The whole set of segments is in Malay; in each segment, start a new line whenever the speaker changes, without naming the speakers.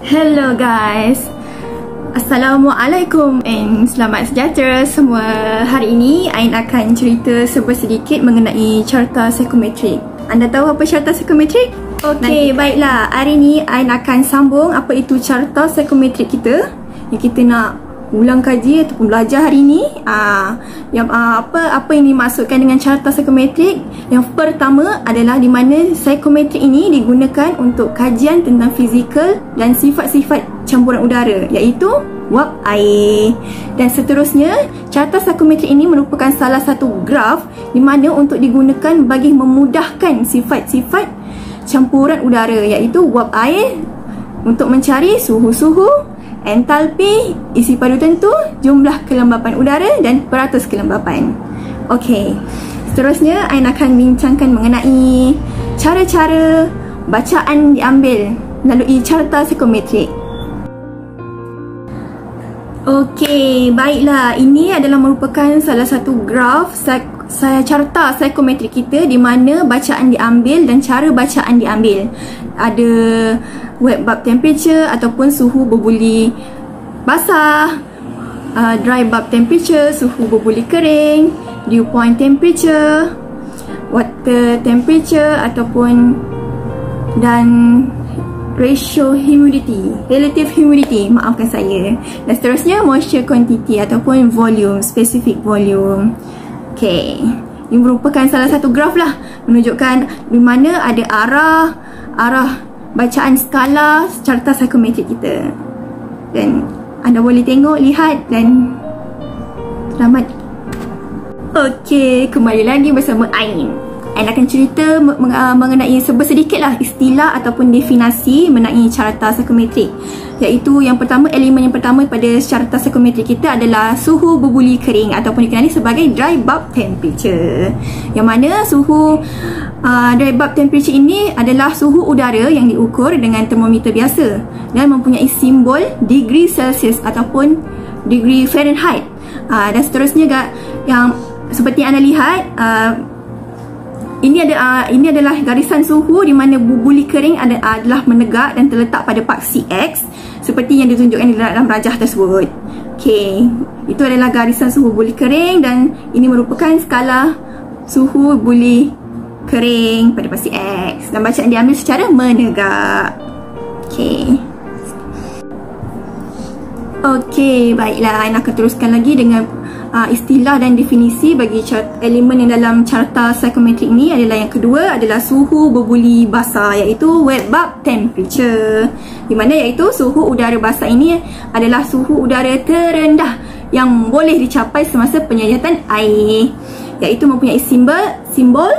Hello guys, Assalamualaikum and selamat sejahtera semua. Hari ini Ain akan cerita sedikit mengenai carta psikometrik. Anda tahu apa carta psikometrik? Okey, baiklah. Hari ini Ain akan sambung apa itu carta psikometrik kita yang kita nak ulang kaji ataupun belajar hari ini. Apa yang dimaksudkan dengan carta psikometrik? Yang pertama adalah di mana psikometrik ini digunakan untuk kajian tentang fizikal dan sifat-sifat campuran udara, iaitu wap air. Dan seterusnya, carta psikometrik ini merupakan salah satu graf di mana untuk digunakan bagi memudahkan sifat-sifat campuran udara, iaitu wap air, untuk mencari suhu-suhu, entalpi, isi padu tentu, jumlah kelembapan udara dan peratus kelembapan. Okey, seterusnya Ain akan bincangkan mengenai cara-cara bacaan diambil melalui carta psikometrik. Okey, baiklah. Ini adalah merupakan salah satu graf carta psikometrik kita di mana bacaan diambil dan cara bacaan diambil. Ada wet bulb temperature ataupun suhu berbuli basah, dry bulb temperature, suhu berbuli kering, dew point temperature, water temperature ataupun dan ratio humidity, relative humidity, maafkan saya. Dan seterusnya moisture quantity ataupun volume, specific volume. Okay, ini merupakan salah satu graf lah, menunjukkan di mana ada arah bacaan skala carta psikometrik kita. Dan anda boleh tengok, lihat dan selamat. Okey, kembali lagi bersama Ain. Ain akan cerita mengenai sedikitlah istilah ataupun definisi mengenai carta psikometrik. Iaitu yang pertama, elemen yang pertama pada carta psikometrik kita adalah suhu berbuli kering ataupun dikenali sebagai dry bulb temperature. Yang mana suhu dry bulb temperature ini adalah suhu udara yang diukur dengan termometer biasa dan mempunyai simbol degree Celsius ataupun degree Fahrenheit. Dan seterusnya yang seperti anda lihat, ini adalah garisan suhu di mana bubuli kering adalah menegak dan terletak pada paksi X seperti yang ditunjukkan di dalam rajah tersebut. Okey, itu adalah garisan suhu bubuli kering dan ini merupakan skala suhu bubuli kering pada paksi X dan bacaan diambil secara menegak. Okey, baiklah. Ain akan teruskan lagi dengan istilah dan definisi bagi elemen yang dalam carta psikometrik ini. Adalah yang kedua adalah suhu berbuli basah, iaitu wet bulb temperature, di mana iaitu suhu udara basah ini adalah suhu udara terendah yang boleh dicapai semasa penyayatan air, iaitu mempunyai simbol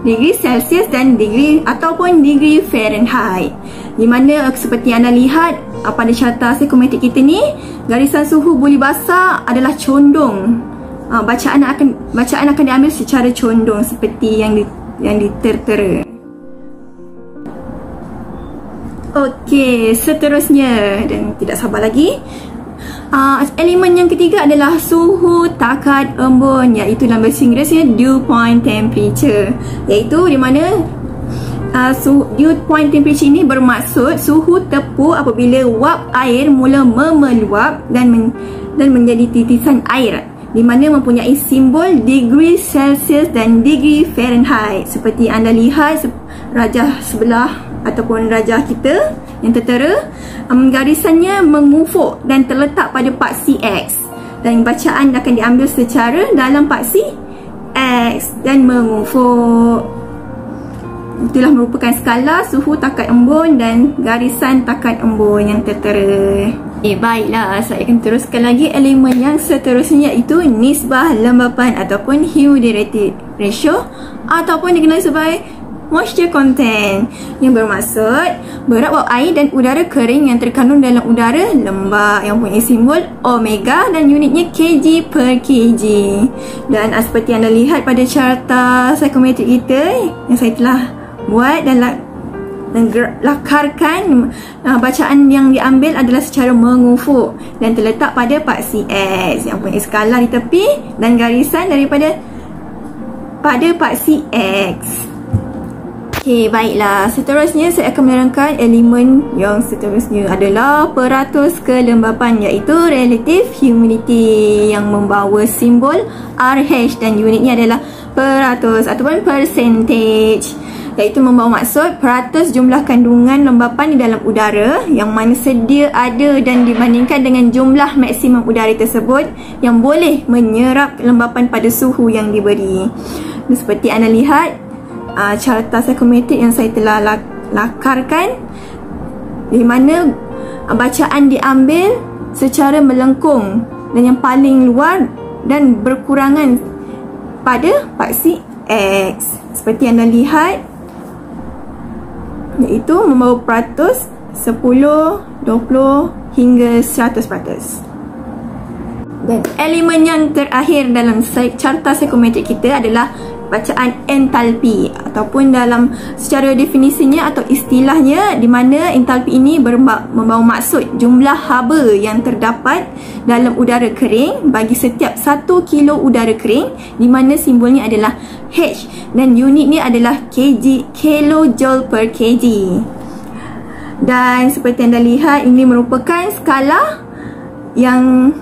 degree Celsius dan degree ataupun degree Fahrenheit, di mana seperti anda lihat pada carta psikometrik kita ni, garisan suhu buli basah adalah condong. Bacaan akan diambil secara condong seperti yang ditertera. Okey, seterusnya dan tidak sabar lagi, elemen yang ketiga adalah suhu takat embun, iaitu dalam bahasa Inggerisnya dew point temperature, iaitu di mana dew point temperature ini bermaksud suhu tepu apabila wap air mula memeluap dan menjadi titisan air, di mana mempunyai simbol degree Celsius dan degree Fahrenheit. Seperti anda lihat rajah sebelah ataupun rajah kita yang tertera, garisannya mengufuk dan terletak pada paksi X dan bacaan akan diambil secara dalam paksi X dan mengufuk. Itulah merupakan skala suhu takat embun dan garisan takat embun yang tertera. Baiklah, saya akan teruskan lagi elemen yang seterusnya, iaitu nisbah lembapan ataupun humidity ratio ataupun dikenali sebagai moisture content, yang bermaksud berat wap air dan udara kering yang terkandung dalam udara lembab yang mempunyai simbol omega dan unitnya kg per kg. Dan seperti anda lihat pada carta psikometrik kita yang saya telah buat dan lakarkan, bacaan yang diambil adalah secara mengufuk dan terletak pada paksi X yang punya skala di tepi dan garisan pada paksi X. Okey, baiklah. Seterusnya saya akan menerangkan elemen yang seterusnya adalah peratus kelembapan, iaitu relative humidity yang membawa simbol RH dan unitnya adalah peratus ataupun percentage, iaitu membawa maksud peratus jumlah kandungan lembapan di dalam udara yang mana sedia ada dan dibandingkan dengan jumlah maksimum udara tersebut yang boleh menyerap lembapan pada suhu yang diberi. Seperti anda lihat carta psikometrik yang saya telah lakarkan, di mana bacaan diambil secara melengkung dan yang paling luar dan berkurangan pada paksi X. Seperti anda lihat, iaitu membawa peratus 10, 20 hingga 100%. Dan elemen yang terakhir dalam carta psikometrik kita adalah bacaan entalpi, ataupun dalam secara definisinya atau istilahnya, di mana entalpi ini membawa maksud jumlah haba yang terdapat dalam udara kering bagi setiap 1 kilo udara kering, di mana simbolnya adalah H dan unitnya adalah kg, kilojoule per kg. Dan seperti anda lihat, ini merupakan skala yang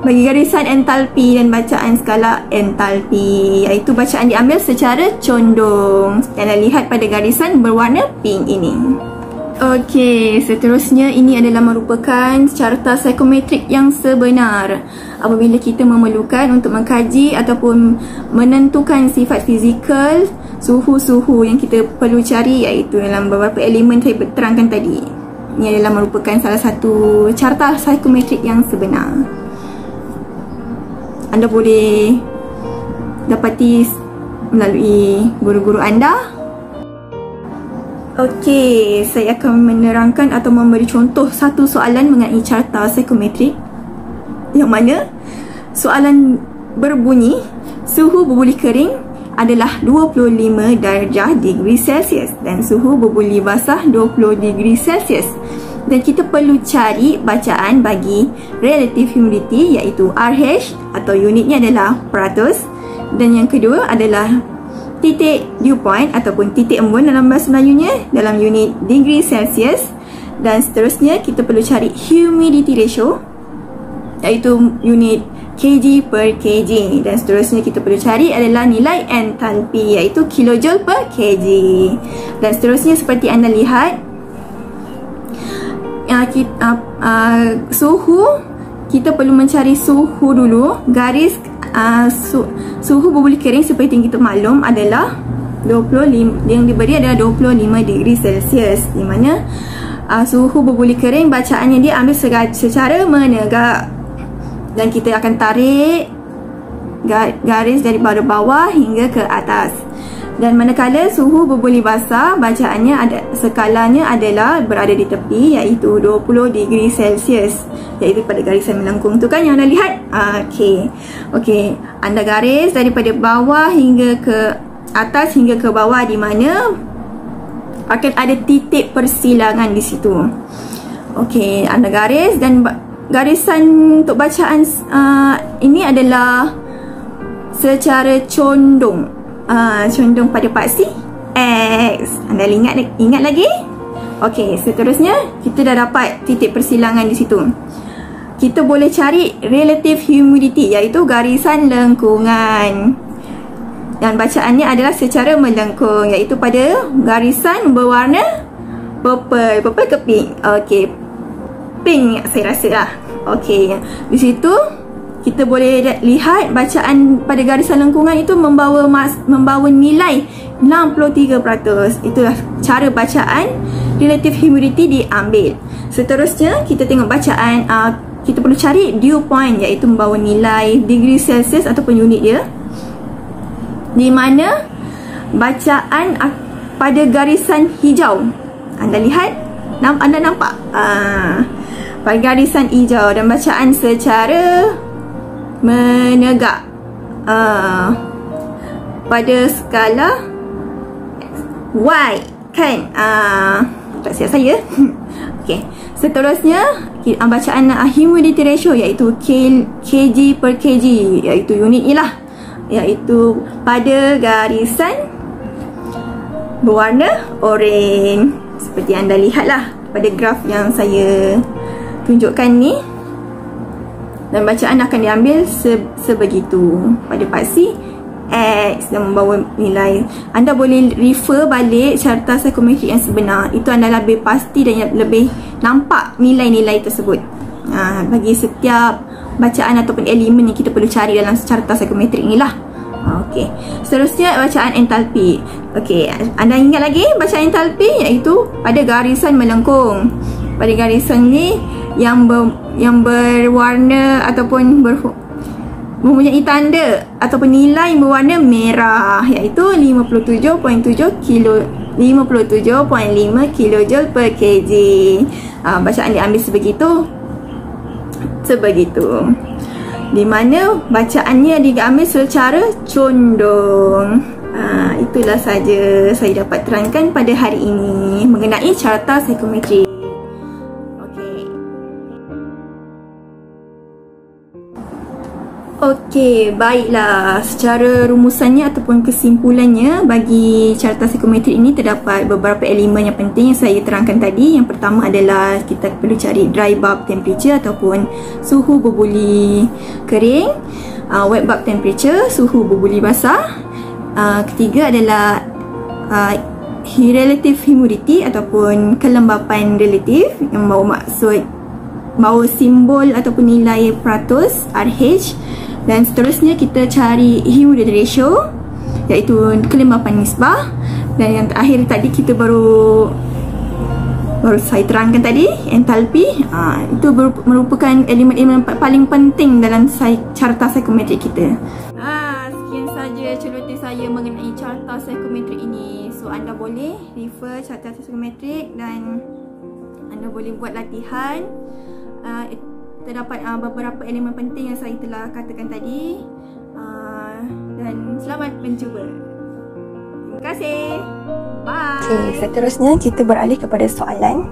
bagi garisan entalpi dan bacaan skala entalpi, iaitu bacaan diambil secara condong. Anda lihat pada garisan berwarna pink ini. Okey, seterusnya ini adalah merupakan carta psikometrik yang sebenar apabila kita memerlukan untuk mengkaji ataupun menentukan sifat fizikal suhu-suhu yang kita perlu cari, iaitu dalam beberapa elemen saya terangkan tadi. Ini adalah merupakan salah satu carta psikometrik yang sebenar. Anda boleh dapati melalui guru-guru anda. Okey, saya akan menerangkan atau memberi contoh satu soalan mengenai carta psikometrik, yang mana soalan berbunyi suhu bubuli kering adalah 25 darjah degree Celsius dan suhu bubuli basah 20 degree Celsius. Dan kita perlu cari bacaan bagi relative humidity, iaitu RH atau unitnya adalah peratus. Dan yang kedua adalah titik dew point ataupun titik embun dalam bahasa Melayunya dalam unit degree Celsius. Dan seterusnya kita perlu cari humidity ratio, iaitu unit kg per kg. Dan seterusnya kita perlu cari adalah nilai entalpi, iaitu kilojoule per kg. Dan seterusnya seperti anda lihat, suhu, kita perlu mencari suhu dulu. Garis suhu bubuli kering seperti yang kita maklum adalah 25, yang diberi adalah 25 degree Celsius, di mana suhu bubuli kering bacaannya dia ambil secara menegak, dan kita akan tarik garis daripada bawah hingga ke atas. Dan manakala suhu bubuli basah, bacaannya skalanya adalah berada di tepi, iaitu 20 degree Celsius, iaitu pada garisan melengkung tu kan yang anda lihat. Okey, anda garis daripada bawah hingga ke atas hingga ke bawah, di mana akan ada titik persilangan di situ. Okey, anda garis, dan garisan untuk bacaan ini adalah secara condong. Condong pada paksi X. Anda ingat lagi? Okey, seterusnya kita dah dapat titik persilangan di situ. Kita boleh cari relative humidity, iaitu garisan lengkungan. Dan bacaannya adalah secara melengkung, iaitu pada garisan berwarna purple. Purple ke pink? Okey, pink saya rasa lah. Okey, di situ kita boleh lihat bacaan pada garisan lengkungan itu membawa nilai 63%. Itulah cara bacaan relative humidity diambil. Seterusnya kita tengok bacaan, kita perlu cari dew point, iaitu membawa nilai degree Celsius ataupun unit dia, di mana bacaan pada garisan hijau. Anda lihat, anda nampak pada garisan hijau, dan bacaan secara menegak pada skala Y, kan? Tak silap saya. Okey, seterusnya bacaan humidity ratio, iaitu kg per kg, iaitu unit ni lah, iaitu pada garisan berwarna oranye. Seperti anda lihatlah pada graf yang saya tunjukkan ni. Dan bacaan akan diambil sebegitu pada paksi X dan membawa nilai. Anda boleh refer balik carta psikometrik yang sebenar. Itu anda lebih pasti dan lebih nampak nilai-nilai tersebut. Bagi setiap bacaan ataupun elemen yang kita perlu cari dalam carta psikometrik ni lah. Okey. Seterusnya bacaan entalpi. Okey, anda ingat lagi bacaan entalpi iaitu pada garisan melengkung. Pada garisan ni yang berwarna ataupun mempunyai tanda ataupun nilai berwarna merah iaitu 57.5 kilojoule per kg. Bacaan diambil sebegitu. Di mana bacaannya diambil secara condong. Itulah saja saya dapat terangkan pada hari ini mengenai carta psikometrik. Okey, baiklah. Secara rumusannya ataupun kesimpulannya bagi carta psikometrik ini terdapat beberapa elemen yang penting yang saya terangkan tadi. Yang pertama adalah kita perlu cari dry bulb temperature ataupun suhu berbuli kering, wet bulb temperature, suhu berbuli basah. Ketiga adalah relative humidity ataupun kelembapan relatif yang bawa simbol ataupun nilai peratus RH. Dan seterusnya kita cari humidity ratio iaitu kelembapan nisbah. Dan yang terakhir tadi kita baru saya terangkan tadi, entalpi. Itu merupakan elemen-elemen paling penting dalam carta psikometrik kita. Sekian saja celoteh saya mengenai carta psikometrik ini. So anda boleh refer carta psikometrik dan anda boleh buat latihan. Terdapat beberapa elemen penting yang saya telah katakan tadi. Dan selamat mencuba. Terima kasih. Bye.
Okay, seterusnya kita beralih kepada soalan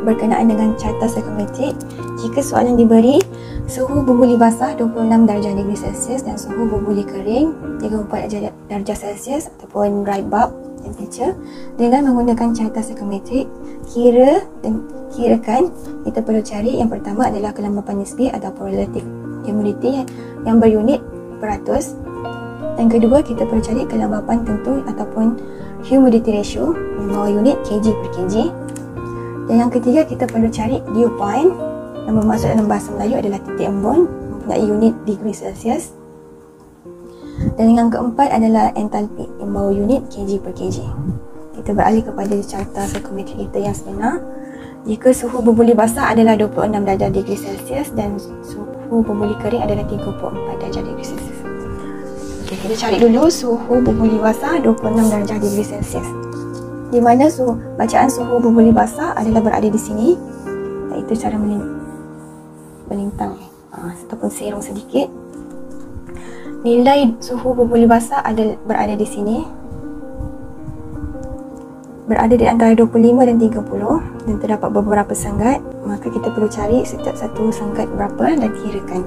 berkenaan dengan carta psikometrik. Jika soalan diberi suhu berbuli basah 26 darjah degree Celsius dan suhu berbuli kering 34 darjah Celsius ataupun dry bulb temperature dengan menggunakan carta psikometrik, kirakan kita perlu cari yang pertama adalah kelembapan nisbi ataupun relative humidity yang berunit peratus. Yang kedua kita perlu cari kelembapan tentu ataupun humidity ratio yang bawa unit kg per kg. Dan yang ketiga kita perlu cari dew point yang bermaksud dalam bahasa Melayu adalah titik embun mempunyai unit degree Celsius. Dan yang keempat adalah entalpi yang bawa unit kg per kg. Kita beralih kepada carta psikometrik kita yang sebenar. Jika suhu berbuli basah adalah 26 darjah degree Celsius dan suhu berbuli kering adalah 34 darjah degree Celsius. Okey, kita cari dulu suhu berbuli basah 26 darjah degree Celsius. Di mana bacaan suhu berbuli basah adalah berada di sini, iaitu cara melintang ataupun serong sedikit. Nilai suhu berbuli basah berada di sini, berada di antara 25 dan 30 dan terdapat beberapa sanggat. Maka kita perlu cari setiap satu sanggat berapa dan kirakan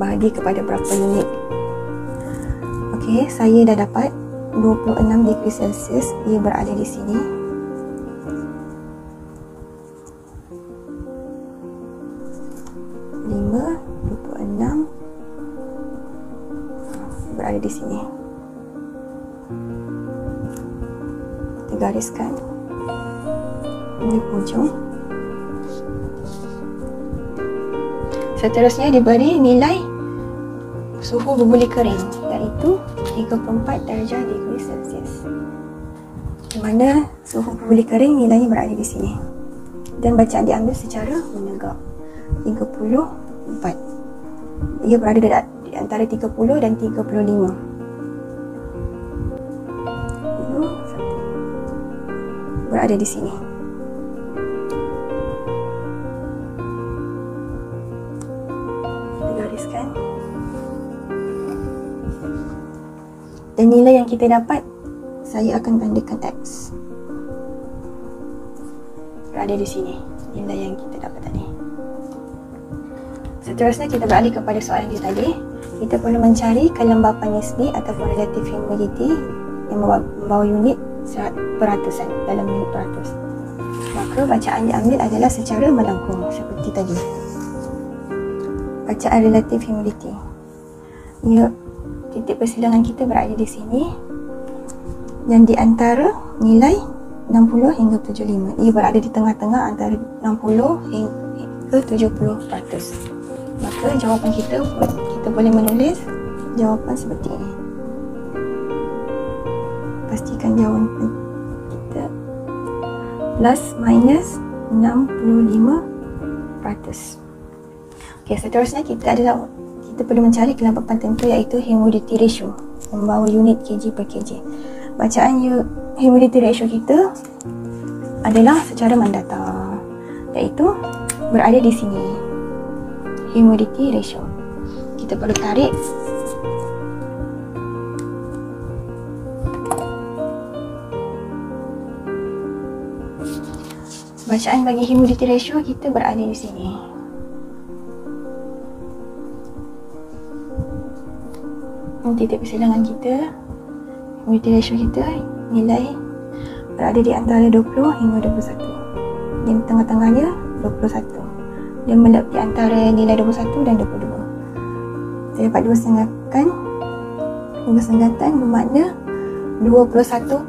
bahagi kepada berapa unit. Okey, saya dah dapat 26 degree Celsius, ia berada di sini. Berada di sini. Kita gariskan di hujung. Seterusnya diberi nilai suhu berbuli kering iaitu 34 darjah degree Celsius. Di mana suhu berbuli kering nilainya berada di sini. Dan bacaan diambil secara menegak 34. Ia berada di antara 30 dan 35. Berada di sini. Kita gariskan. Dan nilai yang kita dapat, saya akan tandakan X. Berada di sini nilai yang kita dapat tadi. Seterusnya kita beralih kepada soalan kita tadi. Kita perlu mencari kelembapan nisbi ataupun relative humidity yang membawa unit peratusan dalam unit peratus. Maka bacaan diambil adalah secara melengkung seperti tadi. Bacaan relative humidity. Ya, titik persilangan kita berada di sini dan di antara nilai 60 hingga 75. Ia berada di tengah-tengah antara 60 hingga 70%. Maka jawapan kita boleh menulis jawapan seperti ini. Pastikan jawapan kita plus minus 65%. Okey, seterusnya kita perlu mencari kelembapan tentu iaitu humidity ratio membawa unit kg per kg. Bacaan humidity ratio kita adalah secara mandata, iaitu berada di sini. Humidity ratio. Kita perlu tarik bacaan bagi humidity ratio kita berada di sini. Titik persilangan kita, humidity ratio kita nilai berada di antara 20 hingga 21. Yang tengah-tengahnya 21. Dia melebihi di antara nilai 21 dan 22. Saya dapat dua senggatan bermakna 21.5.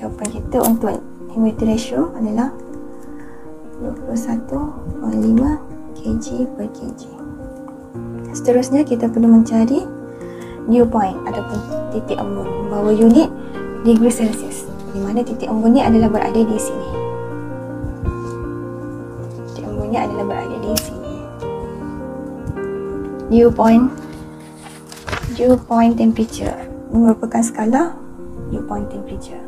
Jawapan kita untuk humidity ratio adalah 21.5 kg per kg. Seterusnya kita perlu mencari dew point ataupun titik embun membawa unit degree Celsius, di mana titik embunnya adalah berada di sini. Titik embunnya adalah berada di sini. Dew point temperature merupakan skala dew point temperature.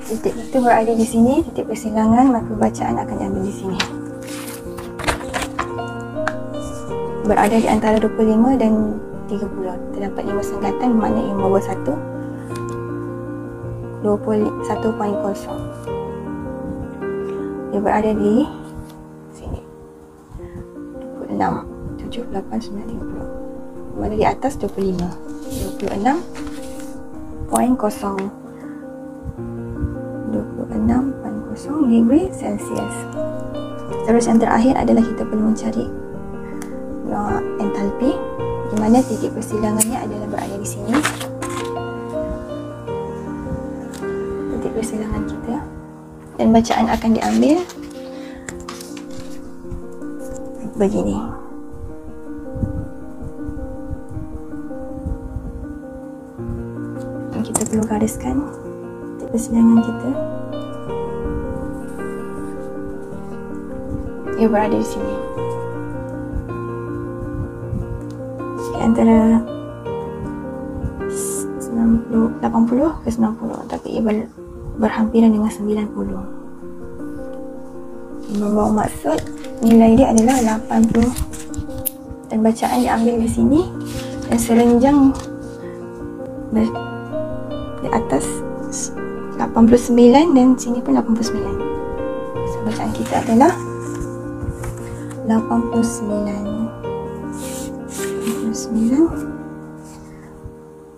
Titik itu berada di sini, titik persilangan, maka bacaan akan diambil di sini. Berada di antara 25 dan 30. Terdapat 5 senggatan bermakna ia membawa 21.0. Dia berada di sini. 26, 7, 8, 9, 30. Berada di atas 25. 26.0 degree Celsius. Terus yang terakhir adalah kita perlu mencari entalpi, di mana titik persilangannya adalah berada di sini. Titik persilangan kita, dan bacaan akan diambil begini. Dan kita perlu gariskan titik persilangan kita. Ia berada di sini. Antara 80 ke 90, tapi ia berhampiran dengan 90. Membawa maksud nilai dia adalah 80 dan bacaan diambil di sini dan serenjang di atas 89 dan sini pun 89. So, bacaan kita adalah 89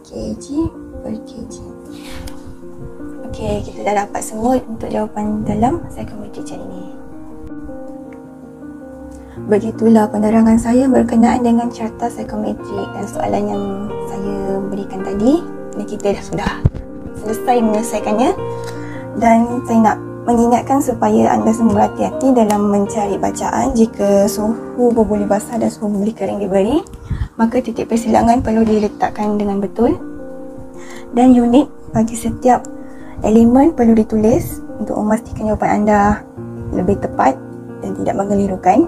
kg per kg. Okey, kita dah dapat semua untuk jawapan dalam psikometrik ini. Begitulah penerangan saya berkenaan dengan carta psikometrik dan soalan yang saya berikan tadi. Dan kita sudah selesai menyelesaikannya. Dan saya nak mengingatkan supaya anda semua berhati-hati dalam mencari bacaan. Jika suhu berboleh basah dan suhu berboleh kering diberi, maka titik persilangan perlu diletakkan dengan betul dan unit bagi setiap elemen perlu ditulis untuk memastikan jawapan anda lebih tepat dan tidak mengelirukan.